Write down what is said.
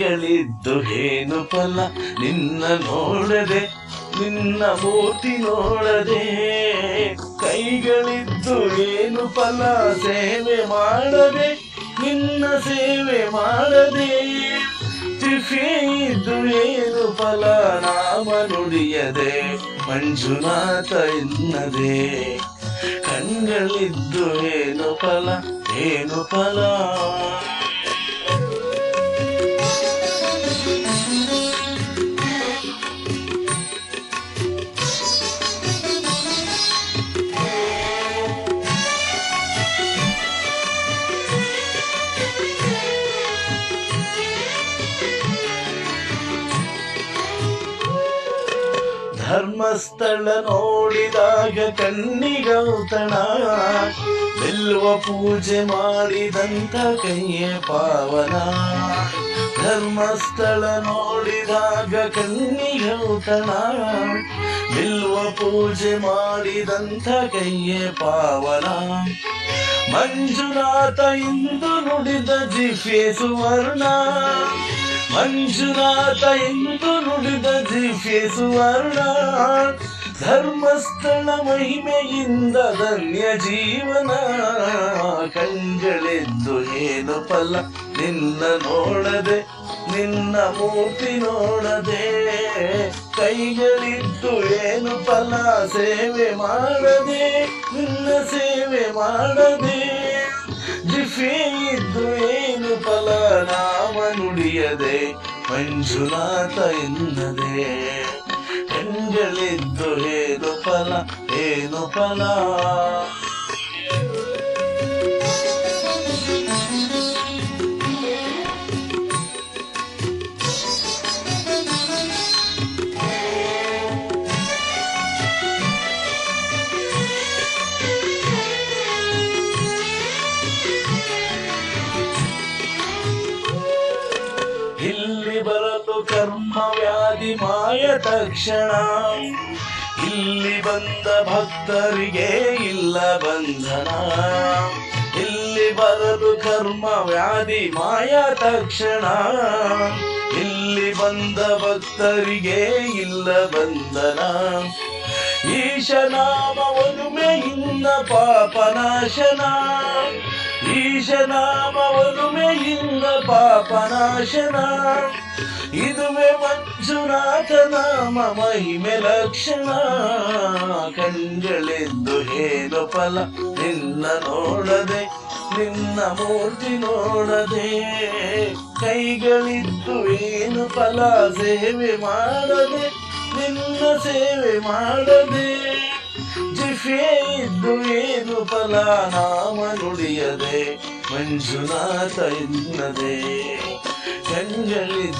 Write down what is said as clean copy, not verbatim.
ಕೈಗಳಿದ್ದು ಏನು ಫಲ ನಿನ್ನ ನೋಡದೆ ನಿನ್ನ ಮೂರ್ತಿ ನೋಡದೆ ಕೈಗಳಿದ್ದು ಏನು ಫಲ ಸೇವೆ ಮಾಡದೆ ನಿನ್ನ ಸೇವೆ ಮಾಡದೆ ತಿಫೆ ಇದ್ದು ಏನು ಫಲ ನಾಮ ನುಡಿಯದೆ ಮಂಜುನಾಥ ಎನ್ನದೆ ಕಣ್ಗಳಿದ್ದು ಏನು ಫಲ ಏನು ಫಲ ಧರ್ಮಸ್ಥಳ ನೋಡಿದಾಗ ಕಣ್ಣಿಗೌತಣ ಬಿಲ್ವ ಪೂಜೆ ಮಾಡಿದಂತ ಕೈಯೇ ಪಾವನ ಧರ್ಮಸ್ಥಳ ನೋಡಿದಾಗ ಕಣ್ಣಿಗೌತಣ ಬಿಲ್ವ ಪೂಜೆ ಮಾಡಿದಂತ ಕೈಯೇ ಪಾವನ ಮಂಜುನಾಥ ಇಂದು ನುಡಿದ ಜಿಫೆ ಸುವರ್ಣ ಮಂಜುನಾಥ ಎಂದು ನುಡಿದ ಜಿಫೆ ಸುವರ್ಣ ಧರ್ಮಸ್ಥಳ ಮಹಿಮೆಯಿಂದ ಧನ್ಯ ಜೀವನ ಕಣ್ಗಳೆದ್ದು ಏನು ಫಲ ನಿನ್ನ ನೋಡದೆ ನಿನ್ನ ಮೂರ್ತಿ ನೋಡದೆ ಕೈಗಳಿದ್ದು ಏನು ಫಲ ಸೇವೆ ಮಾಡದೆ ನಿನ್ನ ಸೇವೆ ಮಾಡದೆ ಜಿಫೆ ಇದ್ದು ಏನು ಫಲ ನಾಮ ನುಡಿಯದೆ ಮಂಜುನಾಥ ಎನ್ನದೆ ಕಣ್ಗಳಿದ್ದು ಏನು ಫಲ ಏನು ಫಲ ಇಲ್ಲಿ ಬರಲು ಕರ್ಮ ವ್ಯಾಧಿ ಮಾಯ ತಕ್ಷಣ ಇಲ್ಲಿ ಬಂದ ಭಕ್ತರಿಗೆ ಇಲ್ಲ ಬಂಧನ ಇಲ್ಲಿ ಬರಲು ಕರ್ಮ ವ್ಯಾಧಿ ಮಾಯ ತಕ್ಷಣ ಇಲ್ಲಿ ಬಂದ ಭಕ್ತರಿಗೆ ಇಲ್ಲ ಬಂಧನ ಈಶನಾಮ ಒಲುಮೆಯಿಂದ ಪಾಪನಾಶನ ಈಶನಾಮ ಒಲುಮೆಯಿಂದ ಪಾಪನಾಶನ ಇದುವೇ ಮಂಜುನಾಥ ನಾಮ ಮಹಿಮೆ ಲಕ್ಷಣ ಕಣ್ಗಳೆದ್ದು ಏನು ಫಲ ನಿನ್ನ ನೋಡದೆ ನಿನ್ನ ಮೂರ್ತಿ ನೋಡದೆ ಕೈಗಳಿದ್ದು ಏನು ಫಲ ಸೇವೆ ಮಾಡದೆ ನಿನ್ನ ಸೇವೆ ಮಾಡದೆ ಜಿಫೆ ಇದ್ದು ಏನು ಫಲ ನಾಮ ನುಡಿಯದೆ ಮಂಜುನಾಥ ಎನ್ನದೆ ಕಣ್ಗಳಿದ್ದು